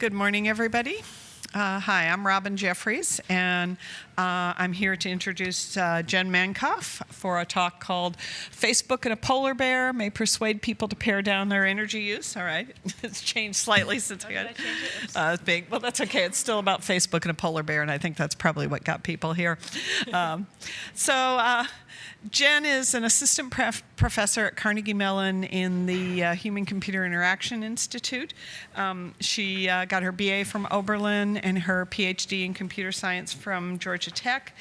Good morning, everybody. Hi, I'm Robin Jeffries, and I'm here to introduce Jen Mankoff for a talk called Facebook and a Polar Bear May Persuade People to Pare Down Their Energy Use. All right, it's changed slightly since I got it. Big. Well, that's okay. It's still about Facebook and a polar bear, and I think that's probably what got people here. Jen is an assistant professor at Carnegie Mellon in the Human-Computer Interaction Institute. She got her BA from Oberlin and her PhD in computer science from Georgia Tech.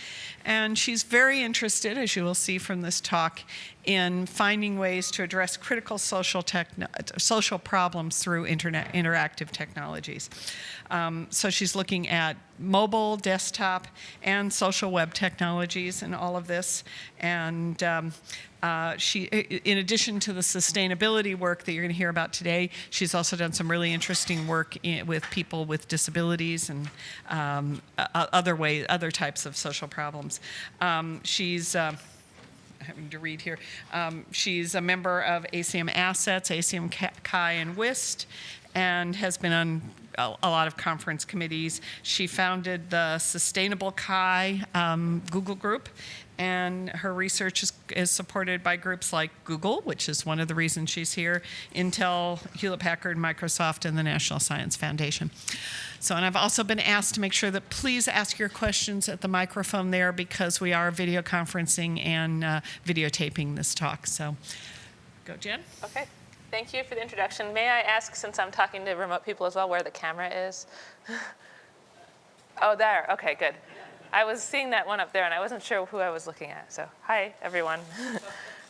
And she's very interested, as you will see from this talk, in finding ways to address critical social problems through interactive technologies. So she's looking at mobile, desktop, and social web technologies and all of this. And she, in addition to the sustainability work that you're going to hear about today, she's also done some really interesting work with people with disabilities and other types of social problems. She's having to read here. She's a member of ACM Assets, ACM Chi, and WIST, and has been on a lot of conference committees. She founded the Sustainable Chi Google group, and her research is supported by groups like Google, which is one of the reasons she's here, Intel, Hewlett-Packard, Microsoft, and the National Science Foundation. So, and I've also been asked to make sure that please ask your questions at the microphone there, because we are video conferencing and videotaping this talk. So, go Jen. Okay. Thank you for the introduction. May I ask, since I'm talking to remote people as well, where the camera is? Oh, there. Okay, good. I was seeing that one up there, and I wasn't sure who I was looking at. So, hi, everyone,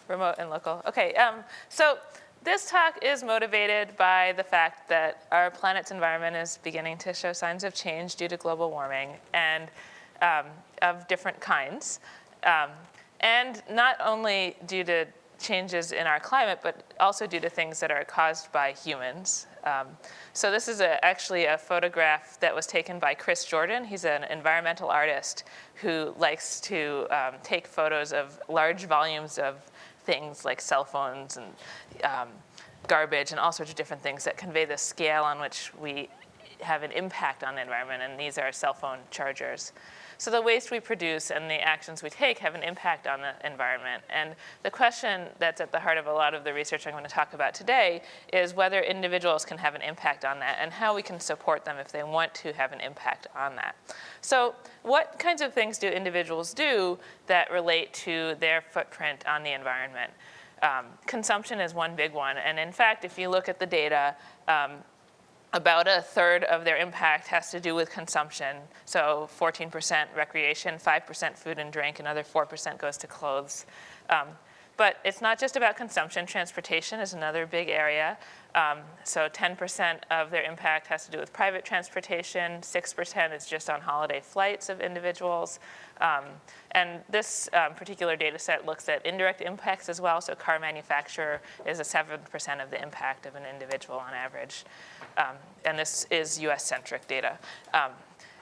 remote and local. Okay, so this talk is motivated by the fact that our planet's environment is beginning to show signs of change due to global warming and of different kinds. And not only due to changes in our climate, but also due to things that are caused by humans. So this is actually a photograph that was taken by Chris Jordan. He's an environmental artist who likes to take photos of large volumes of things like cell phones and garbage and all sorts of different things that convey the scale on which we have an impact on the environment, and these are cell phone chargers. So the waste we produce and the actions we take have an impact on the environment. And the question that's at the heart of a lot of the research I'm going to talk about today is whether individuals can have an impact on that and how we can support them if they want to have an impact on that. So what kinds of things do individuals do that relate to their footprint on the environment? Consumption is one big one. And in fact, if you look at the data, about a third of their impact has to do with consumption. So 14% recreation, 5% food and drink, another 4% goes to clothes. But it's not just about consumption. Transportation is another big area. So 10% of their impact has to do with private transportation. 6% is just on holiday flights of individuals. And this particular data set looks at indirect impacts as well. So car manufacturer is a 7% of the impact of an individual on average. And this is US-centric data.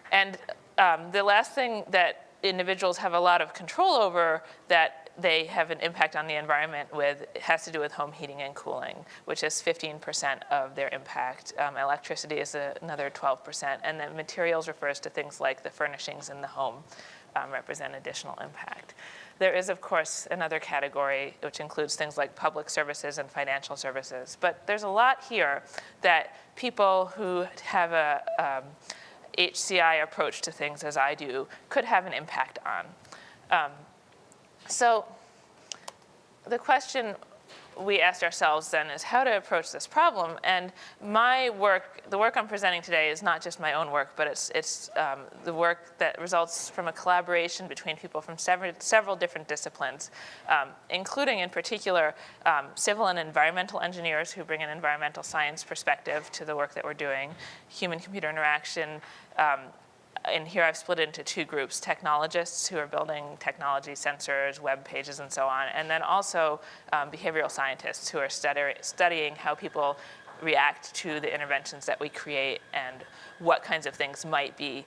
The last thing that individuals have a lot of control over that they have an impact on the environment with has to do with home heating and cooling, which is 15% of their impact. Electricity is another 12%. And then materials refers to things like the furnishings in the home represent additional impact. There is, of course, another category which includes things like public services and financial services. But there's a lot here that people who have a HCI approach to things, as I do, could have an impact on. So the question we asked ourselves then is how to approach this problem. And my work, the work I'm presenting today, is not just my own work, but it's the work that results from a collaboration between people from several different disciplines, including in particular civil and environmental engineers who bring an environmental science perspective to the work that we're doing, human-computer interaction. And here I've split it into two groups: technologists who are building technology, sensors, web pages, and so on, and then also behavioral scientists who are studying how people react to the interventions that we create and what kinds of things might be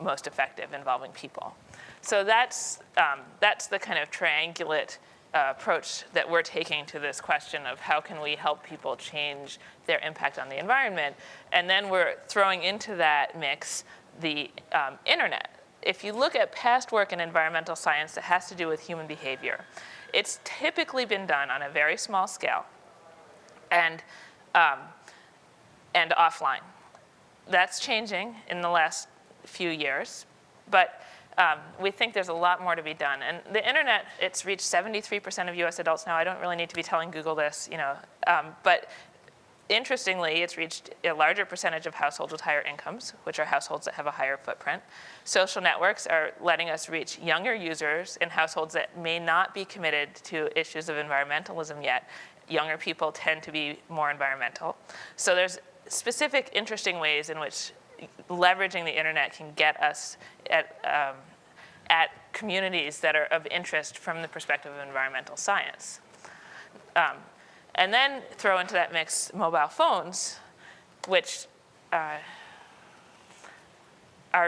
most effective involving people. So that's the kind of triangulate approach that we're taking to this question of how can we help people change their impact on the environment. And then we're throwing into that mix the internet. If you look at past work in environmental science that has to do with human behavior, it's typically been done on a very small scale and offline. That's changing in the last few years, but we think there's a lot more to be done. And the internet, it's reached 73% of US adults now. I don't really need to be telling Google this, but interestingly, it's reached a larger percentage of households with higher incomes, which are households that have a higher footprint. Social networks are letting us reach younger users in households that may not be committed to issues of environmentalism yet. Younger people tend to be more environmental. So there's specific, interesting ways in which leveraging the internet can get us at communities that are of interest from the perspective of environmental science. And then throw into that mix mobile phones, which are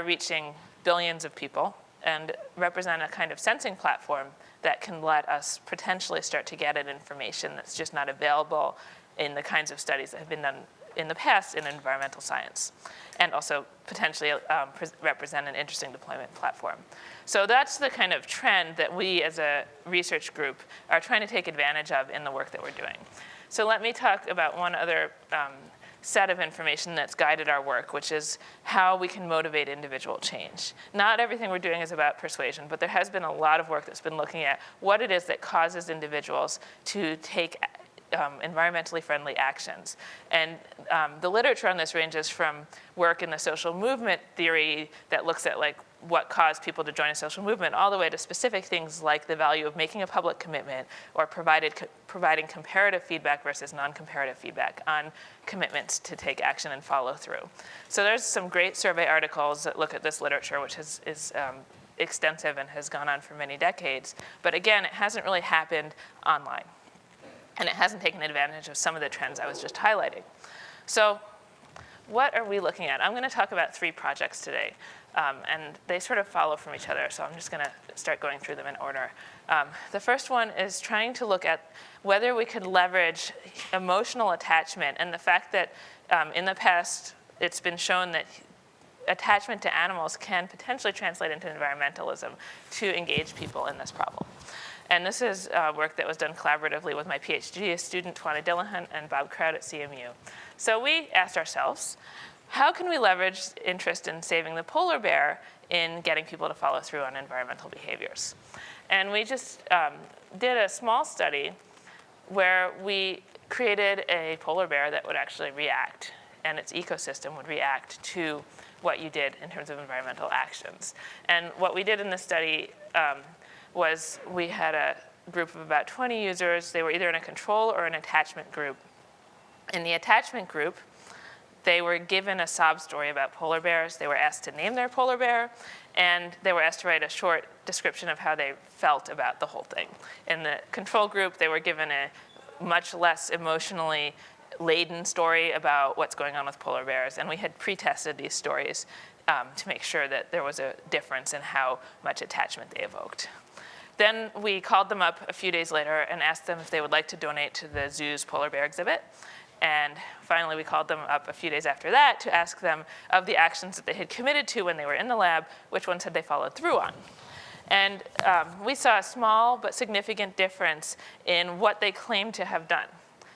reaching billions of people and represent a kind of sensing platform that can let us potentially start to get at information that's just not available in the kinds of studies that have been done in the past in environmental science, and also potentially represent an interesting deployment platform. So that's the kind of trend that we as a research group are trying to take advantage of in the work that we're doing. So let me talk about one other set of information that's guided our work, which is how we can motivate individual change. Not everything we're doing is about persuasion, but there has been a lot of work that's been looking at what it is that causes individuals to take environmentally friendly actions. And the literature on this ranges from work in the social movement theory that looks at like what caused people to join a social movement, all the way to specific things like the value of making a public commitment or providing comparative feedback versus non-comparative feedback on commitments to take action and follow through. So there's some great survey articles that look at this literature, which is extensive and has gone on for many decades. But again, it hasn't really happened online. And it hasn't taken advantage of some of the trends I was just highlighting. So what are we looking at? I'm going to talk about 3 projects today. And they sort of follow from each other, so I'm just going to start going through them in order. The first one is trying to look at whether we could leverage emotional attachment and the fact that in the past it's been shown that attachment to animals can potentially translate into environmentalism to engage people in this problem. And this is work that was done collaboratively with my PhD student, Twana Dillahunt, and Bob Kraut at CMU. So we asked ourselves, how can we leverage interest in saving the polar bear in getting people to follow through on environmental behaviors? And we just did a small study where we created a polar bear that would actually react, and its ecosystem would react to what you did in terms of environmental actions. And what we did in this study was we had a group of about 20 users. They were either in a control or an attachment group. In the attachment group, they were given a sob story about polar bears. They were asked to name their polar bear, and they were asked to write a short description of how they felt about the whole thing. In the control group, they were given a much less emotionally laden story about what's going on with polar bears, and we had pre-tested these stories to make sure that there was a difference in how much attachment they evoked. Then we called them up a few days later and asked them if they would like to donate to the zoo's polar bear exhibit. And finally, we called them up a few days after that to ask them of the actions that they had committed to when they were in the lab, which ones had they followed through on. And we saw a small but significant difference in what they claimed to have done.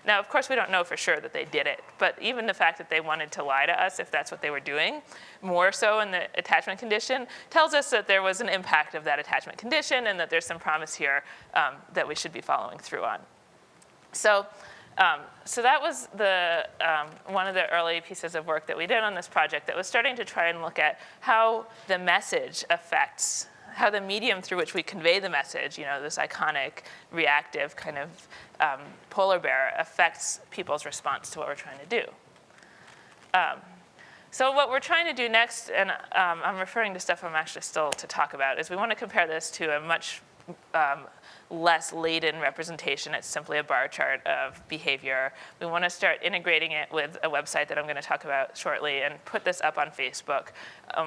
Now, of course, we don't know for sure that they did it, but even the fact that they wanted to lie to us, if that's what they were doing, more so in the attachment condition, tells us that there was an impact of that attachment condition and that there's some promise here that we should be following through on. So that was one of the early pieces of work that we did on this project that was starting to try and look at how the message affects, how the medium through which we convey the message, this iconic, reactive kind of polar bear affects people's response to what we're trying to do. So what we're trying to do next, and I'm referring to stuff I'm actually still to talk about, is we want to compare this to a much less laden representation. It's simply a bar chart of behavior. We want to start integrating it with a website that I'm going to talk about shortly and put this up on Facebook.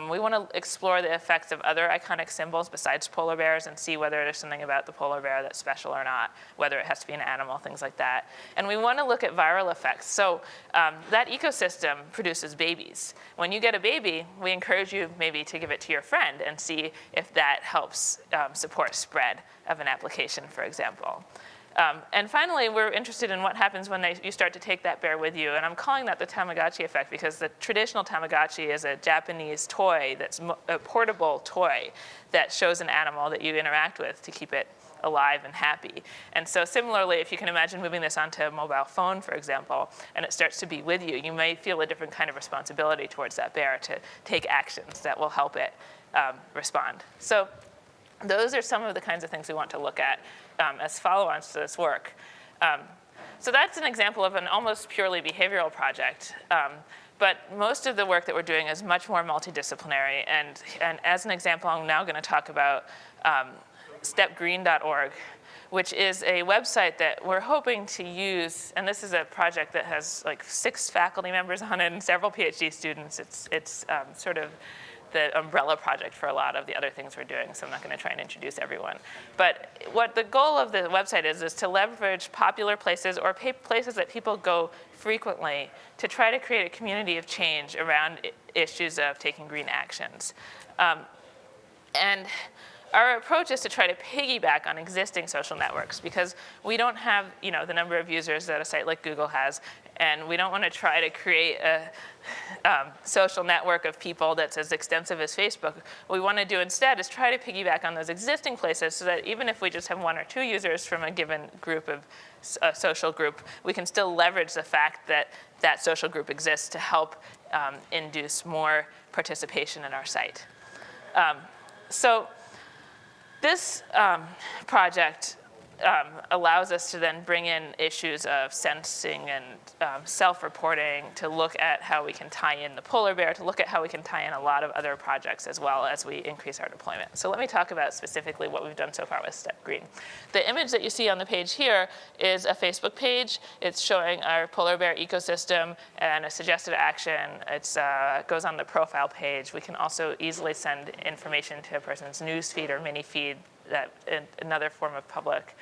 We want to explore the effects of other iconic symbols besides polar bears and see whether there's something about the polar bear that's special or not, whether it has to be an animal, things like that. And we want to look at viral effects. So that ecosystem produces babies. When you get a baby, we encourage you maybe to give it to your friend and see if that helps support spread of an application, for example. And finally, we're interested in what happens when you start to take that bear with you. And I'm calling that the Tamagotchi effect because the traditional Tamagotchi is a Japanese toy that's a portable toy that shows an animal that you interact with to keep it alive and happy. And so similarly, if you can imagine moving this onto a mobile phone, for example, and it starts to be with you, you may feel a different kind of responsibility towards that bear to take actions that will help it respond. So those are some of the kinds of things we want to look at as follow-ons to this work. So that's an example of an almost purely behavioral project. But most of the work that we're doing is much more multidisciplinary. And as an example, I'm now going to talk about StepGreen.org, which is a website that we're hoping to use. And this is a project that has like 6 faculty members on it and several PhD students. It's sort of the umbrella project for a lot of the other things we're doing, so I'm not going to try and introduce everyone. But what the goal of the website is to leverage popular places or places that people go frequently to try to create a community of change around issues of taking green actions. And our approach is to try to piggyback on existing social networks because we don't have the number of users that a site like Google has, and we don't want to try to create a social network of people that's as extensive as Facebook. What we want to do instead is try to piggyback on those existing places so that even if we just have 1 or 2 users from a given group of social group, we can still leverage the fact that that social group exists to help induce more participation in our site. So this project allows us to then bring in issues of sensing and self-reporting to look at how we can tie in the polar bear, to look at how we can tie in a lot of other projects as well as we increase our deployment. So let me talk about specifically what we've done so far with StepGreen. The image that you see on the page here is a Facebook page. It's showing our polar bear ecosystem and a suggested action. It goes on the profile page. We can also easily send information to a person's news feed or mini feed, that another form of public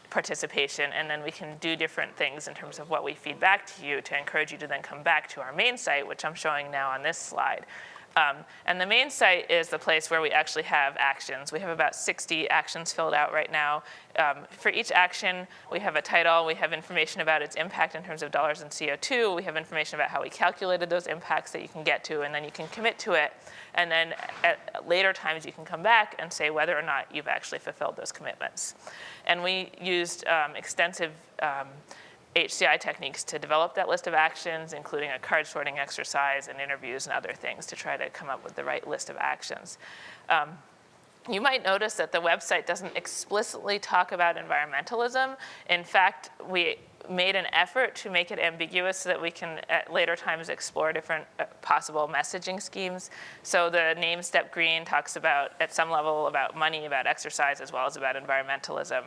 participation, and then we can do different things in terms of what we feed back to you to encourage you to then come back to our main site, which I'm showing now on this slide. And the main site is the place where we actually have actions. We have about 60 actions filled out right now. For each action, we have a title. We have information about its impact in terms of dollars in CO2. We have information about how we calculated those impacts that you can get to, and then you can commit to it. And then at later times, you can come back and say whether or not you've actually fulfilled those commitments. And we used extensive HCI techniques to develop that list of actions, including a card sorting exercise and interviews and other things to try to come up with the right list of actions. You might notice that the website doesn't explicitly talk about environmentalism. In fact, we made an effort to make it ambiguous so that we can at later times explore different possible messaging schemes. So the name StepGreen talks about, at some level, about money, about exercise, as well as about environmentalism.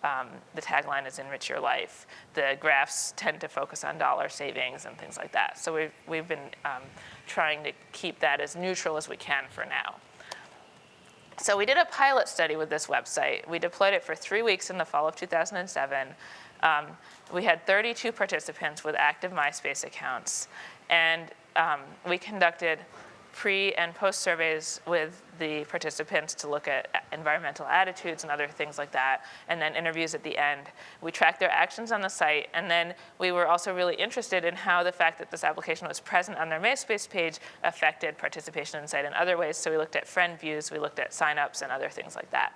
The tagline is enrich your life. The graphs tend to focus on dollar savings and things like that. So we've been trying to keep that as neutral as we can for now. So we did a pilot study with this website. We deployed it for 3 weeks in the fall of 2007. We had 32 participants with active MySpace accounts. And we conducted pre- and post-surveys with the participants to look at environmental attitudes and other things like that, and then interviews at the end. We tracked their actions on the site, and then we were also really interested in how the fact that this application was present on their MySpace page affected participation in the site in other ways. So we looked at friend views, we looked at signups, and other things like that.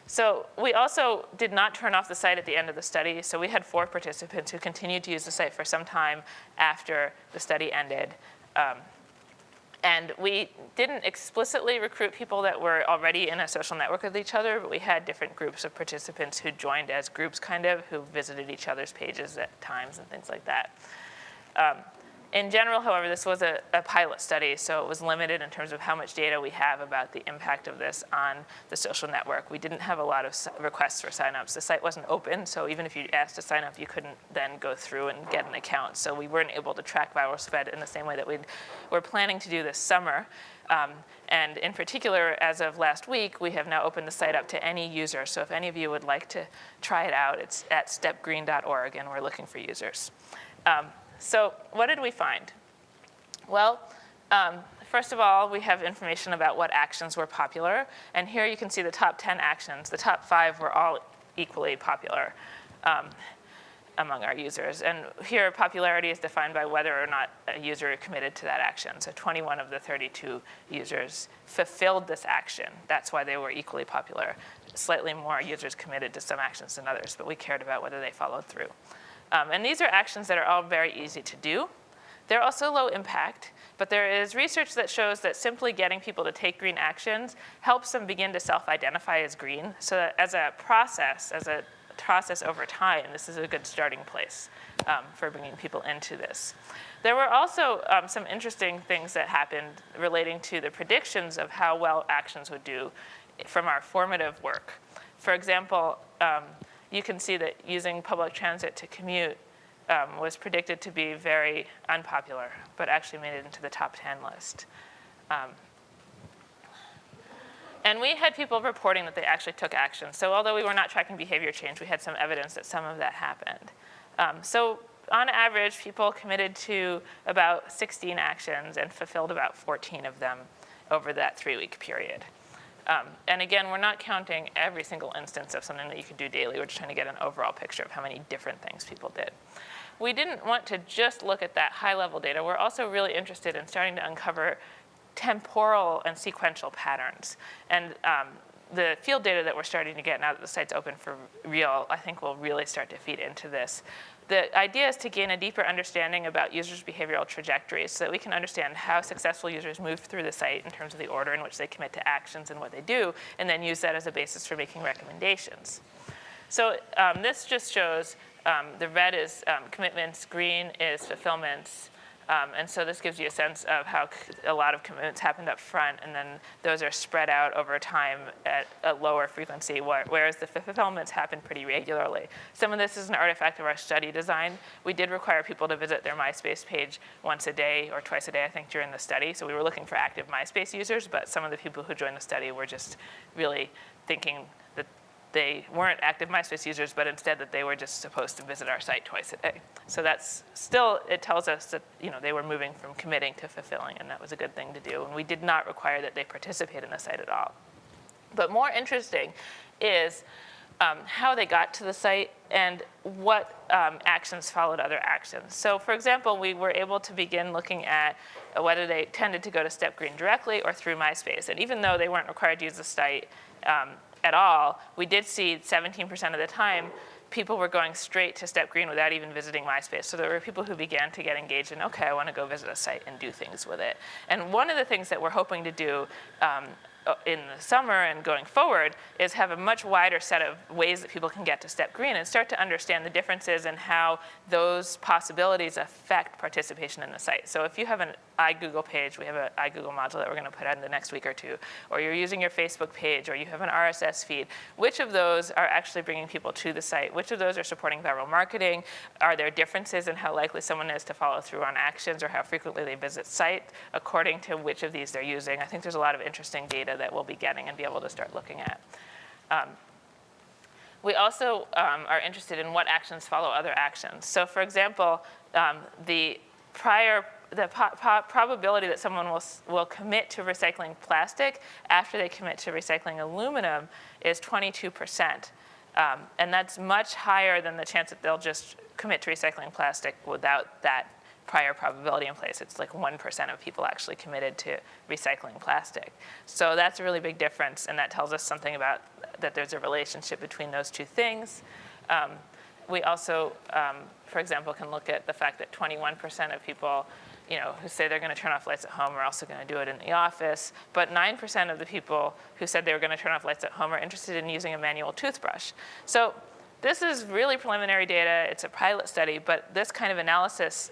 So we also did not turn off the site at the end of the study. So we had 4 participants who continued to use the site for some time after the study ended. And we didn't explicitly recruit people that were already in a social network with each other, but we had different groups of participants who joined as groups, kind of, who visited each other's pages at times and things like that. In general, however, this was a pilot study, so it was limited in terms of how much data we have about the impact of this on the social network. We didn't have a lot of requests for signups. The site wasn't open, so even if you asked to sign up, you couldn't then go through and get an account. So we weren't able to track viral spread in the same way that we're planning to do this summer. And in particular, as of last week, we have now opened the site up to any user. So if any of you would like to try it out, it's at stepgreen.org, and we're looking for users. So what did we find? Well, first of all, we have information about what actions were popular. And here you can see the top 10 actions. The top 5 were all equally popular among our users. And here, popularity is defined by whether or not a user committed to that action. So 21 of the 32 users fulfilled this action. That's why they were equally popular. Slightly more users committed to some actions than others, but we cared about whether they followed through. And these are actions that are all very easy to do. They're also low impact, but there is research that shows that simply getting people to take green actions helps them begin to self-identify as green. So that as a process over time, this is a good starting place for bringing people into this. There were also some interesting things that happened relating to the predictions of how well actions would do from our formative work. For example, you can see that using public transit to commute was predicted to be very unpopular, but actually made it into the top 10 list. And we had people reporting that they actually took action. So although we were not tracking behavior change, we had some evidence that some of that happened. So on average, people committed to about 16 actions and fulfilled about 14 of them over that 3-week period. And again, we're not counting every single instance of something that you could do daily. We're just trying to get an overall picture of how many different things people did. We didn't want to just look at that high-level data. We're also really interested in starting to uncover temporal and sequential patterns. And the field data that we're starting to get now that the site's open for real, I think will really start to feed into this. The idea is to gain a deeper understanding about users' behavioral trajectories so that we can understand how successful users move through the site in terms of the order in which they commit to actions and what they do, and then use that as a basis for making recommendations. So this just shows the red is commitments, green is fulfillments, and so this gives you a sense of how a lot of commitments happened up front, and then those are spread out over time at a lower frequency, whereas the fulfillments happen pretty regularly. Some of this is an artifact of our study design. We did require people to visit their MySpace page once a day or twice a day, I think, during the study. So we were looking for active MySpace users, but some of the people who joined the study were just really thinking that they weren't active MySpace users, but instead that they were just supposed to visit our site twice a day. So that's still, it tells us that they were moving from committing to fulfilling, and that was a good thing to do. And we did not require that they participate in the site at all. But more interesting is how they got to the site and what actions followed other actions. So for example, we were able to begin looking at whether they tended to go to StepGreen directly or through MySpace. And even though they weren't required to use the site at all, we did see 17% of the time people were going straight to StepGreen without even visiting MySpace. So there were people who began to get engaged in, okay, I want to go visit a site and do things with it. And one of the things that we're hoping to do in the summer and going forward is have a much wider set of ways that people can get to StepGreen and start to understand the differences in how those possibilities affect participation in the site. So if you have an iGoogle page, we have an iGoogle module that we're going to put out in the next week or two, or you're using your Facebook page, or you have an RSS feed, which of those are actually bringing people to the site? Which of those are supporting viral marketing? Are there differences in how likely someone is to follow through on actions or how frequently they visit site according to which of these they're using? I think there's a lot of interesting data that we'll be getting and be able to start looking at. We also are interested in what actions follow other actions. So for example, the probability that someone will commit to recycling plastic after they commit to recycling aluminum is 22%. And that's much higher than the chance that they'll just commit to recycling plastic without that prior probability in place. It's like 1% of people actually committed to recycling plastic. So that's a really big difference, and that tells us something about that there's a relationship between those two things. We also, for example, can look at the fact that 21% of people who say they're going to turn off lights at home are also going to do it in the office. But 9% of the people who said they were going to turn off lights at home are interested in using a manual toothbrush. So this is really preliminary data. It's a pilot study, but this kind of analysis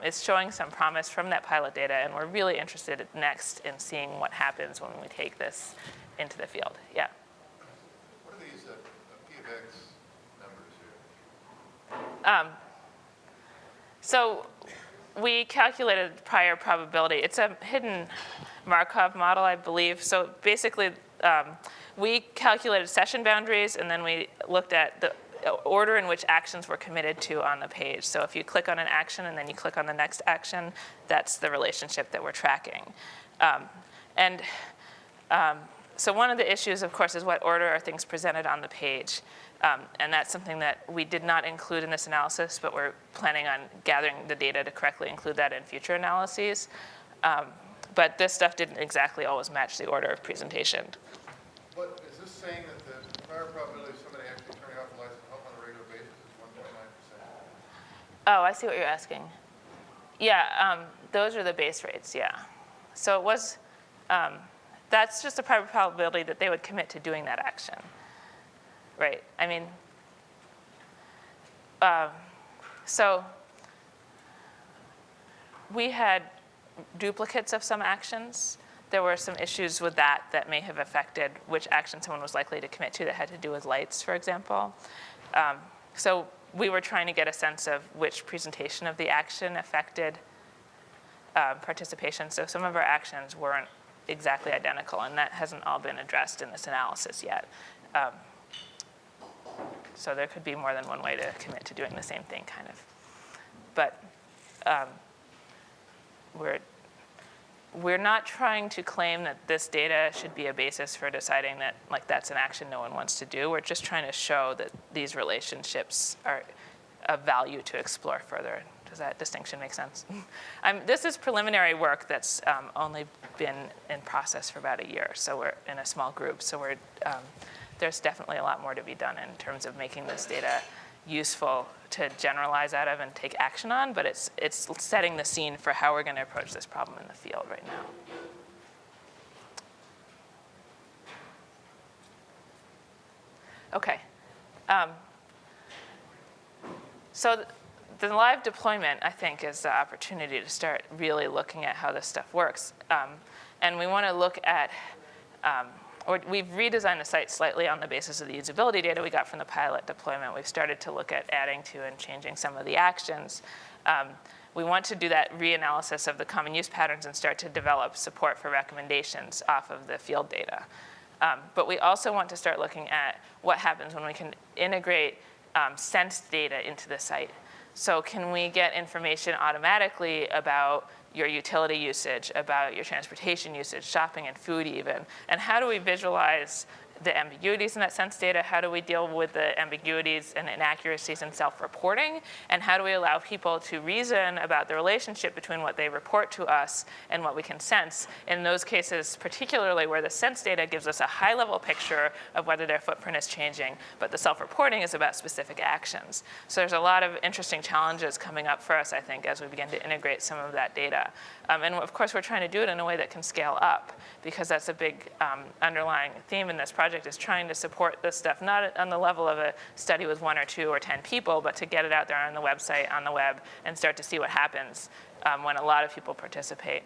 is showing some promise from that pilot data, and we're really interested next in seeing what happens when we take this into the field. Yeah? What are these P of X numbers here? So we calculated prior probability. It's a hidden Markov model, I believe. So basically, we calculated session boundaries, and then we looked at the order in which actions were committed to on the page. So if you click on an action and then you click on the next action, that's the relationship that we're tracking. So one of the issues, of course, is what order are things presented on the page. And that's something that we did not include in this analysis, but we're planning on gathering the data to correctly include that in future analyses. But this stuff didn't exactly always match the order of presentation. What is this saying that the prior probability of somebody actually turning off the lights and help on a regular basis is 1.9%? Oh, I see what you're asking. Yeah, those are the base rates, yeah. So it was, that's just a prior probability that they would commit to doing that action. Right, I mean, so we had duplicates of some actions. There were some issues with that may have affected which action someone was likely to commit to that had to do with lights, for example. So we were trying to get a sense of which presentation of the action affected participation. So some of our actions weren't exactly identical, and that hasn't all been addressed in this analysis yet. So there could be more than one way to commit to doing the same thing, kind of. But we're not trying to claim that this data should be a basis for deciding that that's an action no one wants to do. We're just trying to show that these relationships are of value to explore further. Does that distinction make sense? This is preliminary work that's only been in process for about a year. So we're in a small group. So there's definitely a lot more to be done in terms of making this data useful to generalize out of and take action on, but it's setting the scene for how we're going to approach this problem in the field right now. Okay. So the live deployment, I think, is the opportunity to start really looking at how this stuff works. And we want to look at we've redesigned the site slightly on the basis of the usability data we got from the pilot deployment. We've started to look at adding to and changing some of the actions. We want to do that reanalysis of the common use patterns and start to develop support for recommendations off of the field data. But we also want to start looking at what happens when we can integrate sensed data into the site. So can we get information automatically about your utility usage, about your transportation usage, shopping and food even? And how do we visualize the ambiguities in that sense data? How do we deal with the ambiguities and inaccuracies in self-reporting? And how do we allow people to reason about the relationship between what they report to us and what we can sense? In those cases, particularly where the sense data gives us a high-level picture of whether their footprint is changing, but the self-reporting is about specific actions. So there's a lot of interesting challenges coming up for us, I think, as we begin to integrate some of that data. And of course, we're trying to do it in a way that can scale up, because that's a big underlying theme in this project, is trying to support this stuff, not on the level of a study with 1 or 2 or 10 people, but to get it out there on the website, on the web, and start to see what happens when a lot of people participate.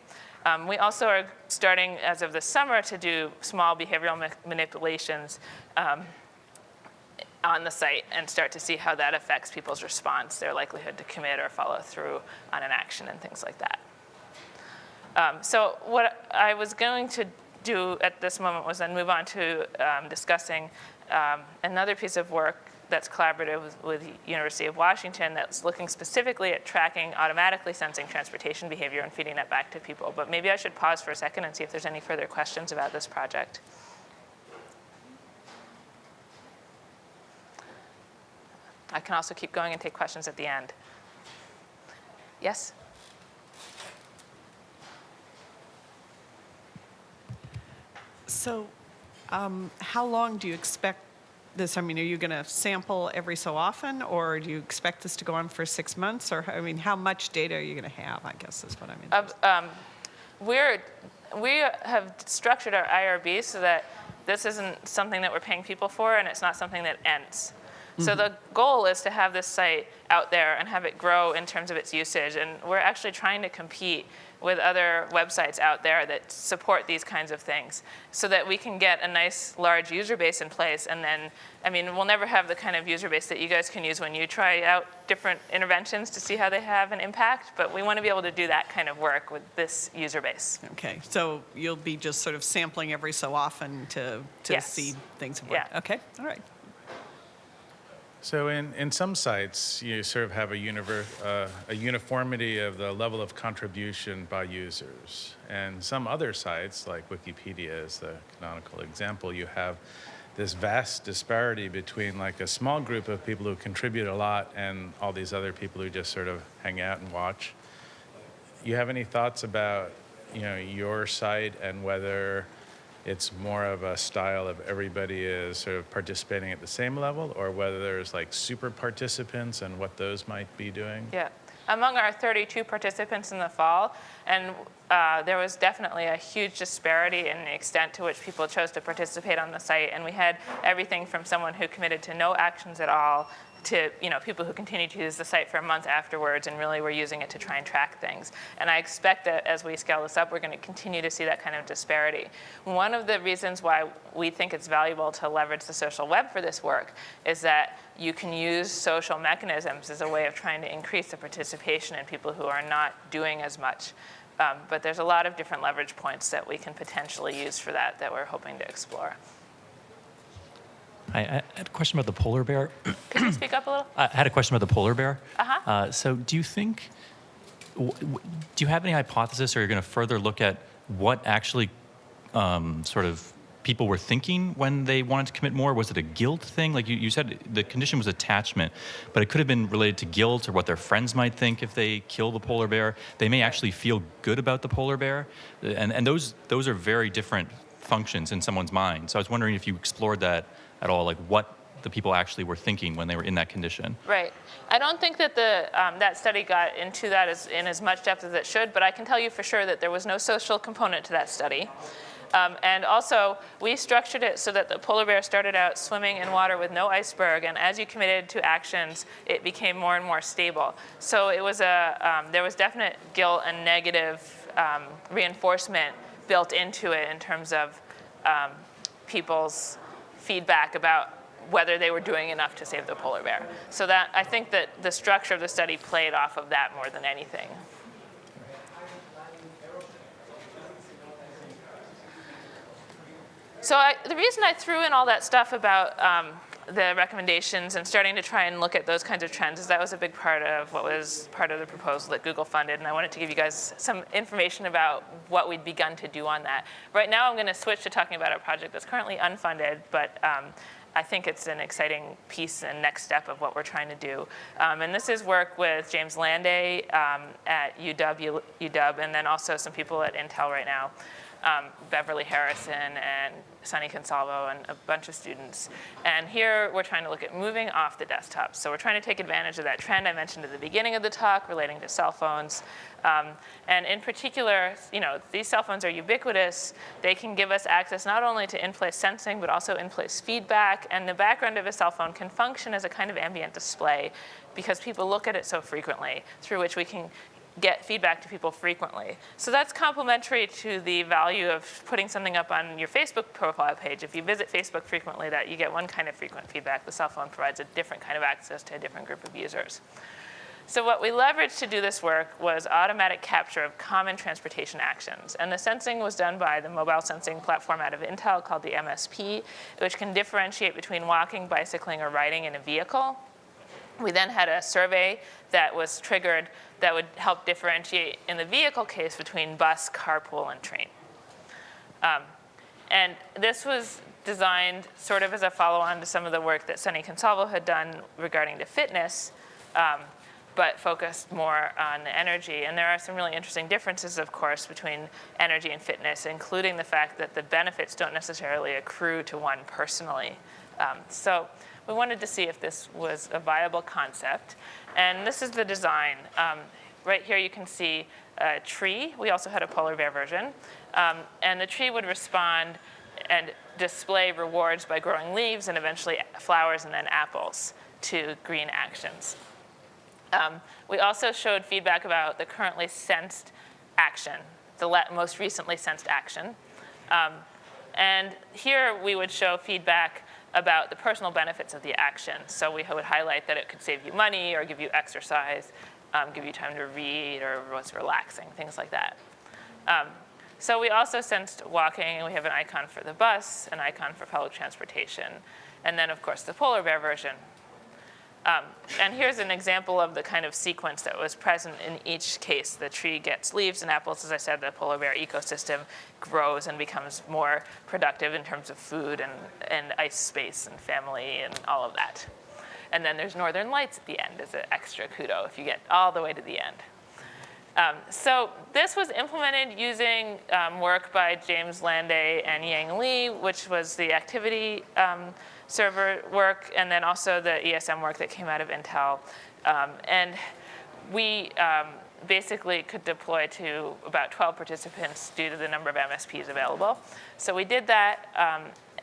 We also are starting, as of this summer, to do small behavioral manipulations on the site and start to see how that affects people's response, their likelihood to commit or follow through on an action and things like that. So what I was going to do at this moment was then move on to discussing another piece of work that's collaborative with the University of Washington that's looking specifically at tracking automatically sensing transportation behavior and feeding that back to people. But maybe I should pause for a second and see if there's any further questions about this project. I can also keep going and take questions at the end. Yes? So how long do you expect this? I mean, are you going to sample every so often, or do you expect this to go on for 6 months? Or, I mean, how much data are you going to have, I guess is what I'm interested in. We have structured our IRB so that this isn't something that we're paying people for, and it's not something that ends. So the goal is to have this site out there and have it grow in terms of its usage. And we're actually trying to compete with other websites out there that support these kinds of things so that we can get a nice large user base in place. And then, I mean, we'll never have the kind of user base that you guys can use when you try out different interventions to see how they have an impact, but we want to be able to do that kind of work with this user base. Okay, so you'll be just sort of sampling every so often to Yes. see things work. Yeah. Okay, all right. So in some sites, you sort of have a uniformity of the level of contribution by users. And some other sites, like Wikipedia is the canonical example, you have this vast disparity between like a small group of people who contribute a lot and all these other people who just sort of hang out and watch. You have any thoughts about, your site and whether it's more of a style of everybody is sort of participating at the same level, or whether there's like super participants and what those might be doing? Yeah. Among our 32 participants in the fall, and there was definitely a huge disparity in the extent to which people chose to participate on the site. And we had everything from someone who committed to no actions at all to people who continued to use the site for a month afterwards and really were using it to try and track things. And I expect that as we scale this up, we're going to continue to see that kind of disparity. One of the reasons why we think it's valuable to leverage the social web for this work is that you can use social mechanisms as a way of trying to increase the participation in people who are not doing as much. But there's a lot of different leverage points that we can potentially use for that we're hoping to explore. I had a question about the polar bear. Could you speak up a little? I had a question about the polar bear. Uh-huh. So do you think, do you have any hypothesis, or you're going to further look at what actually sort of people were thinking when they wanted to commit more? Was it a guilt thing? Like you said, the condition was attachment, but it could have been related to guilt or what their friends might think if they kill the polar bear. They may actually feel good about the polar bear. And those are very different functions in someone's mind. So I was wondering if you explored that at all, like what the people actually were thinking when they were in that condition. Right. I don't think that that study got into that in as much depth as it should, but I can tell you for sure that there was no social component to that study. And also, we structured it so that the polar bear started out swimming in water with no iceberg, and as you committed to actions, it became more and more stable. So it was there was definite guilt and negative reinforcement built into it in terms of people's feedback about whether they were doing enough to save the polar bear. So that I think that the structure of the study played off of that more than anything. So the reason I threw in all that stuff about the recommendations and starting to try and look at those kinds of trends is that was a big part of what was part of the proposal that Google funded, and I wanted to give you guys some information about what we'd begun to do on that. Right now I'm going to switch to talking about a project that's currently unfunded, but I think it's an exciting piece and next step of what we're trying to do. And this is work with James Landay at UW, and then also some people at Intel right now. Beverly Harrison and Sunny Consalvo and a bunch of students. And here we're trying to look at moving off the desktop. So we're trying to take advantage of that trend I mentioned at the beginning of the talk relating to cell phones. And in particular, these cell phones are ubiquitous. They can give us access not only to in-place sensing, but also in-place feedback. And the background of a cell phone can function as a kind of ambient display because people look at it so frequently, through which we can get feedback to people frequently. So that's complementary to the value of putting something up on your Facebook profile page. If you visit Facebook frequently, that you get one kind of frequent feedback. The cell phone provides a different kind of access to a different group of users. So what we leveraged to do this work was automatic capture of common transportation actions. And the sensing was done by the mobile sensing platform out of Intel called the MSP, which can differentiate between walking, bicycling, or riding in a vehicle. We then had a survey that was triggered that would help differentiate in the vehicle case between bus, carpool, and train. And this was designed sort of as a follow-on to some of the work that Sunny Consalvo had done regarding to fitness, but focused more on the energy. And there are some really interesting differences, of course, between energy and fitness, including the fact that the benefits don't necessarily accrue to one personally. So we wanted to see if this was a viable concept. And this is the design. Right here you can see a tree. We also had a polar bear version. And the tree would respond and display rewards by growing leaves and eventually flowers and then apples. to green actions. We also showed feedback about the currently sensed action, the most recently sensed action. And here we would show feedback about the personal benefits of the action. So we would highlight that it could save you money or give you exercise, give you time to read, or was relaxing, things like that. So we also sensed walking, and we have an icon for the bus, an icon for public transportation, and then, of course, the polar bear version. And here's an example of the kind of sequence that was present in each case. The tree gets leaves and apples. As I said, the polar bear ecosystem grows and becomes more productive in terms of food and ice space and family and all of that. And then there's northern lights at the end as an extra kudo if you get all the way to the end. So this was implemented using work by James Landay and Yang Li, which was the activity server work, and then also the ESM work that came out of Intel. And we basically could deploy to about 12 participants due to the number of MSPs available. So we did that,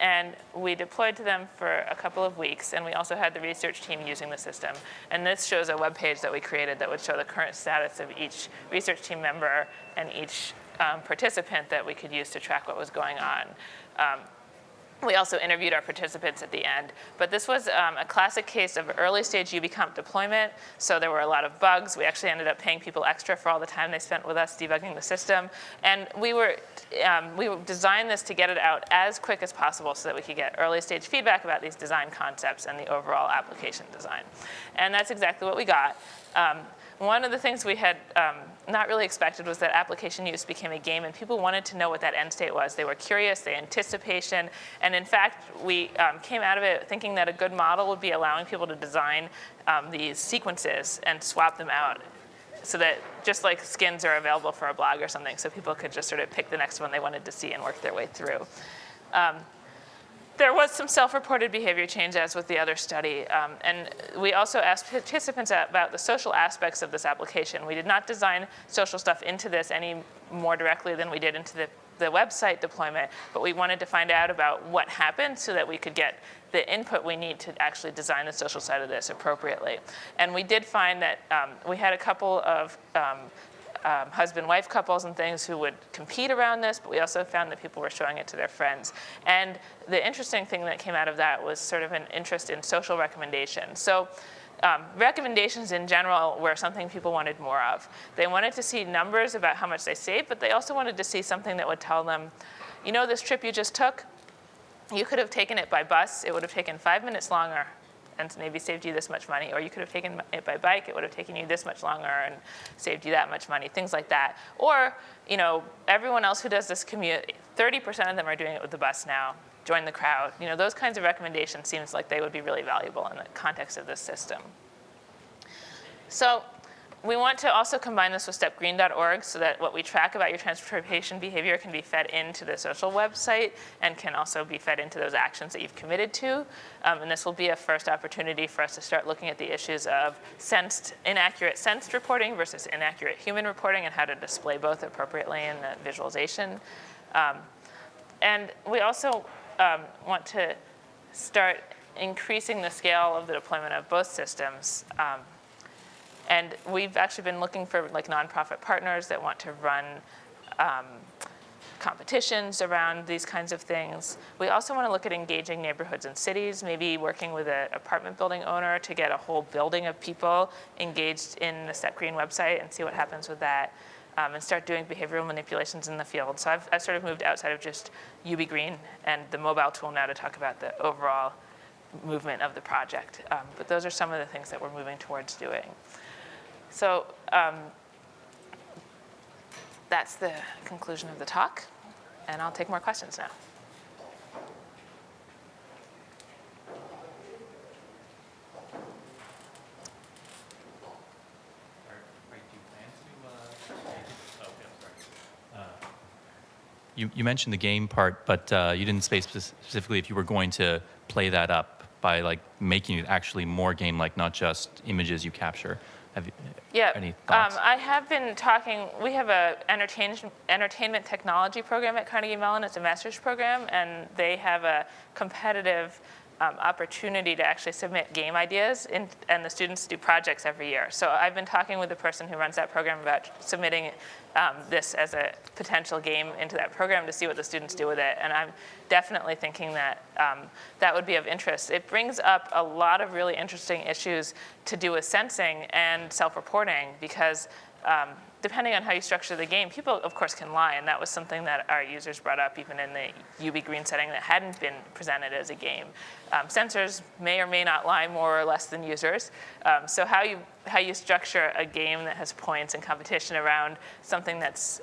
and we deployed to them for a couple of weeks, and we also had the research team using the system. And this shows a web page that we created that would show the current status of each research team member and each participant that we could use to track what was going on. We also interviewed our participants at the end. But this was a classic case of early stage ubicomp deployment. So there were a lot of bugs. We actually ended up paying people extra for all the time they spent with us debugging the system. And we designed this to get it out as quick as possible so that we could get early stage feedback about these design concepts and the overall application design. And that's exactly what we got. One of the things we had not really expected was that application use became a game, and people wanted to know what that end state was. They were curious, they had anticipation, and in fact, we came out of it thinking that a good model would be allowing people to design these sequences and swap them out so that just like skins are available for a blog or something, so people could just sort of pick the next one they wanted to see and work their way through. There was some self-reported behavior change, as with the other study. And we also asked participants about the social aspects of this application. We did not design social stuff into this any more directly than we did into the website deployment, but we wanted to find out about what happened so that we could get the input we need to actually design the social side of this appropriately. And we did find that we had a couple of husband-wife couples and things who would compete around this, but we also found that people were showing it to their friends. And the interesting thing that came out of that was sort of an interest in social recommendations. So recommendations in general were something people wanted more of. They wanted to see numbers about how much they saved, but they also wanted to see something that would tell them, you know, this trip you just took, you could have taken it by bus. It would have taken 5 minutes longer and maybe saved you this much money. Or you could have taken it by bike. It would have taken you this much longer and saved you that much money, things like that. Or, you know, everyone else who does this commute, 30% of them are doing it with the bus now. Join the crowd. You know, those kinds of recommendations seems like they would be really valuable in the context of this system. So we want to also combine this with StepGreen.org so that what we track about your transportation behavior can be fed into the social website and can also be fed into those actions that you've committed to. And this will be a first opportunity for us to start looking at the issues of inaccurate sensed reporting versus inaccurate human reporting and how to display both appropriately in the visualization. And we also want to start increasing the scale of the deployment of both systems. And we've actually been looking for like nonprofit partners that want to run competitions around these kinds of things. We also want to look at engaging neighborhoods and cities, maybe working with an apartment building owner to get a whole building of people engaged in the StepGreen website and see what happens with that, and start doing behavioral manipulations in the field. So I've sort of moved outside of just ubgreen and the mobile tool now to talk about the overall movement of the project. But those are some of the things that we're moving towards doing. So that's the conclusion of the talk, and I'll take more questions now. You mentioned the game part, but you didn't say specifically if you were going to play that up by like making it actually more game-like, not just images you capture. Have you any thoughts? I have been talking. We have an entertainment technology program at Carnegie Mellon. It's a master's program, and they have a competitive opportunity to actually submit game ideas, and the students do projects every year. So I've been talking with the person who runs that program about submitting this as a potential game into that program to see what the students do with it. And I'm definitely thinking that that would be of interest. It brings up a lot of really interesting issues to do with sensing and self-reporting, because depending on how you structure the game, people, of course, can lie, and that was something that our users brought up even in the ubicomp setting that hadn't been presented as a game. Sensors may or may not lie more or less than users. So how you structure a game that has points and competition around something that's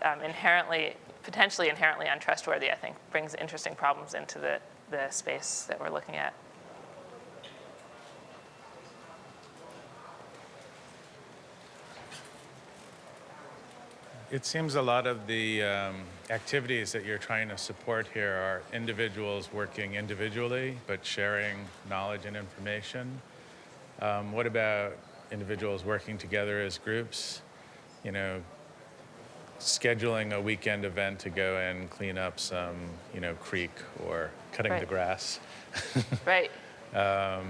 potentially inherently untrustworthy, I think, brings interesting problems into the space that we're looking at. It seems a lot of the activities that you're trying to support here are individuals working individually, but sharing knowledge and information. What about individuals working together as groups? You know, scheduling a weekend event to go and clean up some, creek or cutting the grass. Right.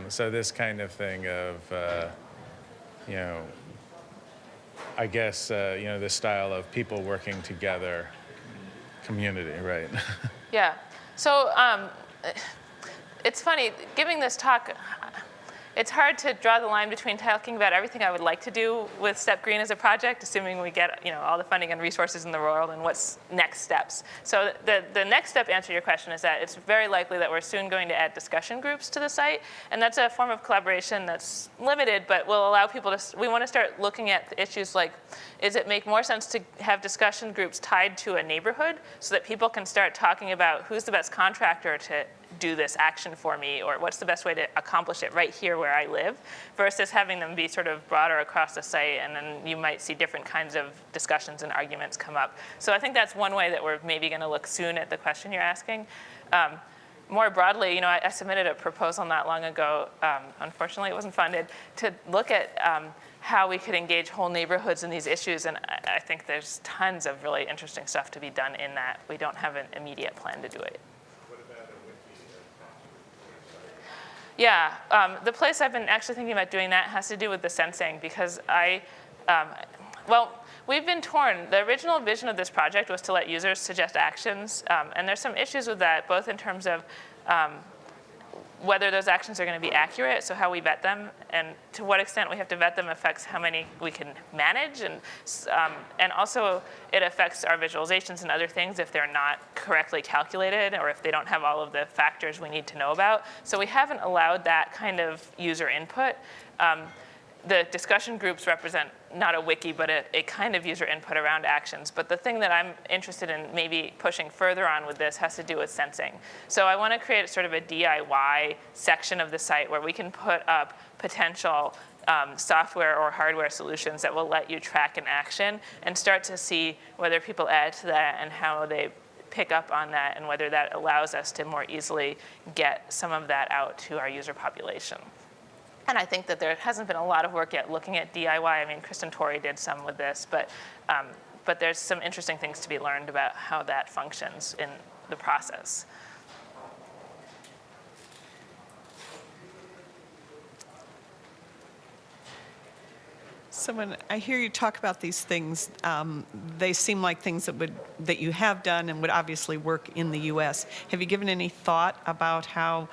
So this kind of thing of, I guess, this style of people working together, community, right? Yeah. So it's funny, giving this talk, it's hard to draw the line between talking about everything I would like to do with StepGreen as a project, assuming we get all the funding and resources in the world, and what's next steps. So the next step answer to your question is that it's very likely that we're soon going to add discussion groups to the site, and that's a form of collaboration that's limited, but will allow people to, we want to start looking at issues like, does it make more sense to have discussion groups tied to a neighborhood so that people can start talking about who's the best contractor to do this action for me, or what's the best way to accomplish it right here where I live, versus having them be sort of broader across the site, and then you might see different kinds of discussions and arguments come up. So I think that's one way that we're maybe going to look soon at the question you're asking. More broadly, I submitted a proposal not long ago, unfortunately it wasn't funded, to look at how we could engage whole neighborhoods in these issues, and I think there's tons of really interesting stuff to be done in that. We don't have an immediate plan to do it. Yeah, the place I've been actually thinking about doing that has to do with the sensing, because we've been torn. The original vision of this project was to let users suggest actions, and there's some issues with that, both in terms of whether those actions are going to be accurate, so how we vet them, and to what extent we have to vet them affects how many we can manage, and also it affects our visualizations and other things if they're not correctly calculated, or if they don't have all of the factors we need to know about. So we haven't allowed that kind of user input. The discussion groups represent not a wiki, but a kind of user input around actions. But the thing that I'm interested in maybe pushing further on with this has to do with sensing. So I want to create sort of a DIY section of the site where we can put up potential software or hardware solutions that will let you track an action and start to see whether people add to that and how they pick up on that, and whether that allows us to more easily get some of that out to our user population. And I think that there hasn't been a lot of work yet looking at DIY. I mean, Kristen Torrey did some with this, but there's some interesting things to be learned about how that functions in the process. So when I hear you talk about these things, they seem like things that you have done and would obviously work in the U.S. Have you given any thought about how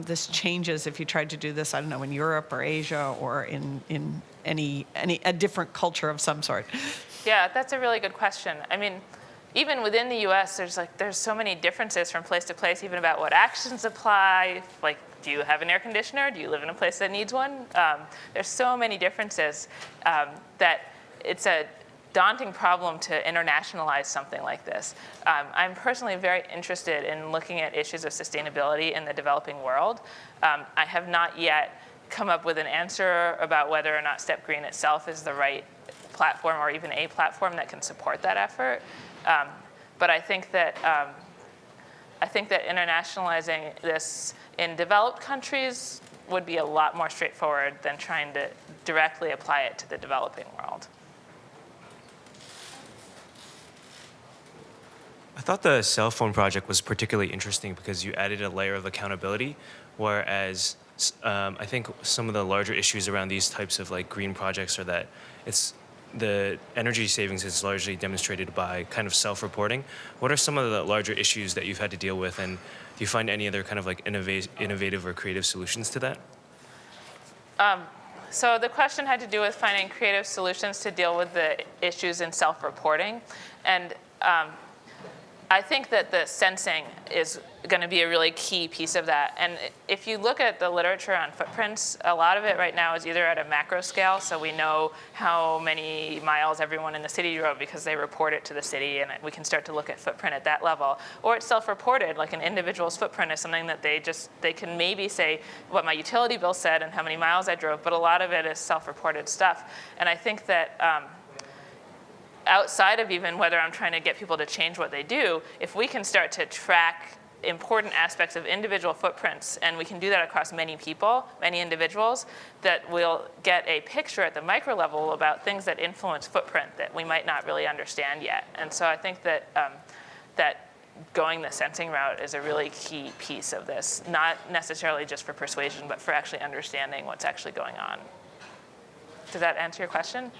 this changes if you tried to do this, I don't know, in Europe or Asia or in a different culture of some sort? Yeah, that's a really good question. I mean, even within the U.S., there's so many differences from place to place, even about what actions apply. Like, do you have an air conditioner? Do you live in a place that needs one? There's so many differences that it's a daunting problem to internationalize something like this. I'm personally very interested in looking at issues of sustainability in the developing world. I have not yet come up with an answer about whether or not StepGreen itself is the right platform, or even a platform that can support that effort. But I think that internationalizing this in developed countries would be a lot more straightforward than trying to directly apply it to the developing world. thought the cell phone project was particularly interesting because you added a layer of accountability, whereas I think some of the larger issues around these types of like green projects are that the energy savings is largely demonstrated by kind of self-reporting. What are some of the larger issues that you've had to deal with, and do you find any other kind of like innovative or creative solutions to that? So the question had to do with finding creative solutions to deal with the issues in self-reporting. And I think that the sensing is going to be a really key piece of that. And if you look at the literature on footprints, a lot of it right now is either at a macro scale, so we know how many miles everyone in the city drove because they report it to the city, and we can start to look at footprint at that level. Or it's self-reported, like an individual's footprint is something that they can maybe say what my utility bill said and how many miles I drove, but a lot of it is self-reported stuff. And I think that outside of even whether I'm trying to get people to change what they do, if we can start to track important aspects of individual footprints, and we can do that across many people, many individuals, that we'll get a picture at the micro level about things that influence footprint that we might not really understand yet. And so I think that that going the sensing route is a really key piece of this, not necessarily just for persuasion, but for actually understanding what's actually going on. Does that answer your question?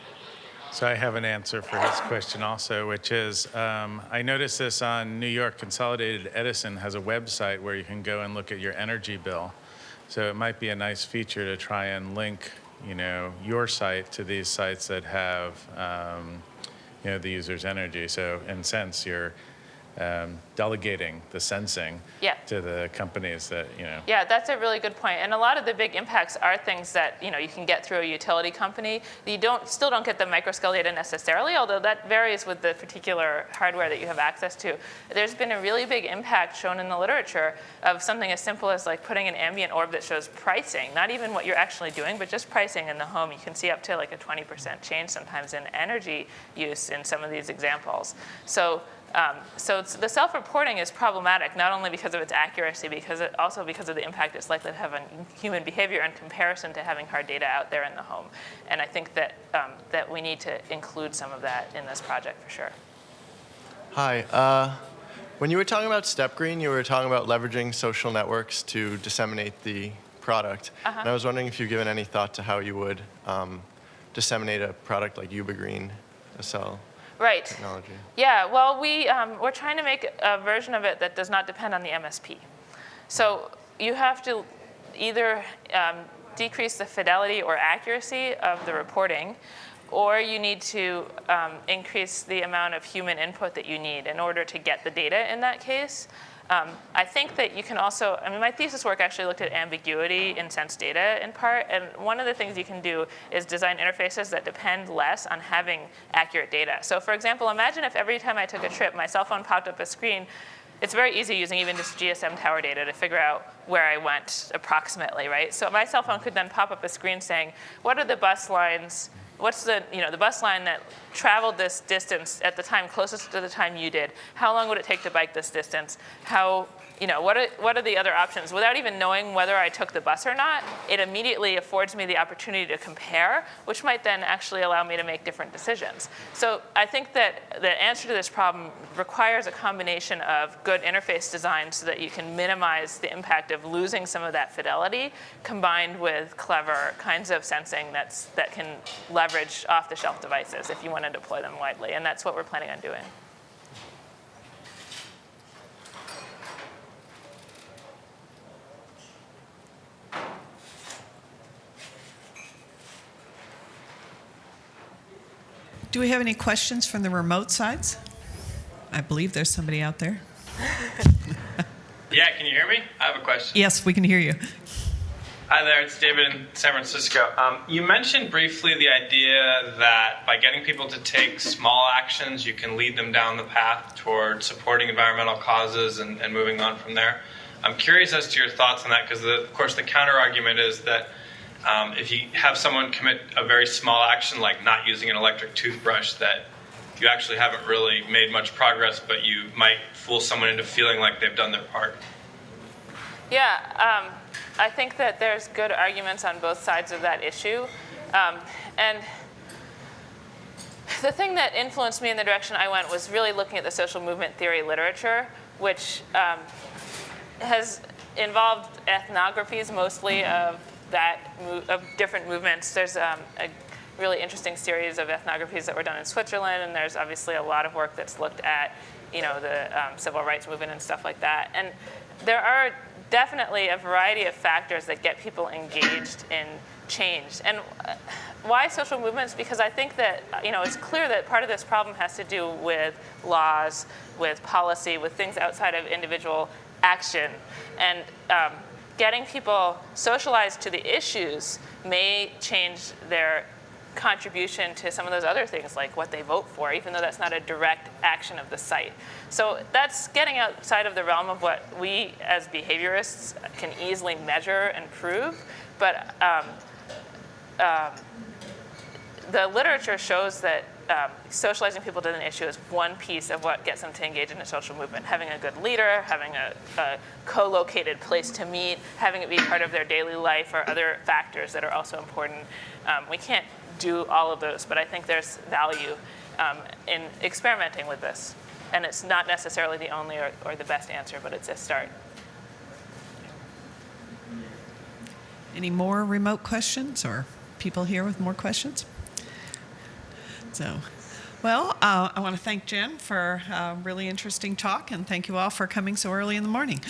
So I have an answer for his question also, which is, I noticed this on New York Consolidated Edison has a website where you can go and look at your energy bill. So it might be a nice feature to try and link, your site to these sites that have, the user's energy. So in a sense, you're delegating the sensing to the companies that, Yeah, that's a really good point. And a lot of the big impacts are things that, you can get through a utility company. You still don't get the microscale data necessarily, although that varies with the particular hardware that you have access to. There's been a really big impact shown in the literature of something as simple as like putting an ambient orb that shows pricing, not even what you're actually doing, but just pricing in the home. You can see up to like a 20% change sometimes in energy use in some of these examples. So the self-reporting is problematic, not only because of its accuracy, also because of the impact it's likely to have on human behavior in comparison to having hard data out there in the home. And I think that, that we need to include some of that in this project for sure. Hi. When you were talking about StepGreen, you were talking about leveraging social networks to disseminate the product. And I was wondering if you've given any thought to how you would disseminate a product like ubicomp, a cell. Right. Technology. Yeah, well, we're trying to make a version of it that does not depend on the MSP. So you have to either decrease the fidelity or accuracy of the reporting, or you need to increase the amount of human input that you need in order to get the data in that case. I think that you can also, my thesis work actually looked at ambiguity in sense data in part, and one of the things you can do is design interfaces that depend less on having accurate data. So for example, imagine if every time I took a trip, my cell phone popped up a screen. It's very easy using even just GSM tower data to figure out where I went approximately, right? So my cell phone could then pop up a screen saying, what are the bus lines, what's the bus line that traveled this distance at the time closest to the time you did? How long would it take to bike this distance? What are the other options? Without even knowing whether I took the bus or not, it immediately affords me the opportunity to compare, which might then actually allow me to make different decisions. So I think that the answer to this problem requires a combination of good interface design so that you can minimize the impact of losing some of that fidelity, combined with clever kinds of sensing that can leverage off-the-shelf devices if you want to deploy them widely. And that's what we're planning on doing. Do we have any questions from the remote sides? I believe there's somebody out there. Yeah, can you hear me? I have a question. Yes, we can hear you. Hi there, it's David in San Francisco. You mentioned briefly the idea that by getting people to take small actions, you can lead them down the path toward supporting environmental causes and moving on from there. I'm curious as to your thoughts on that, because of course the counter argument is that if you have someone commit a very small action like not using an electric toothbrush, that you actually haven't really made much progress, but you might fool someone into feeling like they've done their part. Yeah, I think that there's good arguments on both sides of that issue. And the thing that influenced me in the direction I went was really looking at the social movement theory literature, which has involved ethnographies mostly of different movements. There's a really interesting series of ethnographies that were done in Switzerland, and there's obviously a lot of work that's looked at, the civil rights movement and stuff like that. And there are definitely a variety of factors that get people engaged in change. And why social movements? Because I think that, it's clear that part of this problem has to do with laws, with policy, with things outside of individual action. And getting people socialized to the issues may change their contribution to some of those other things, like what they vote for, even though that's not a direct action of the site. So that's getting outside of the realm of what we as behaviorists can easily measure and prove. But the literature shows that socializing people to an issue is one piece of what gets them to engage in a social movement. Having a good leader, having a co-located place to meet, having it be part of their daily life are other factors that are also important. We can't do all of those, but I think there's value in experimenting with this. And it's not necessarily the only or the best answer, but it's a start. Any more remote questions or people here with more questions? So, well, I want to thank Jen for a really interesting talk, and thank you all for coming so early in the morning.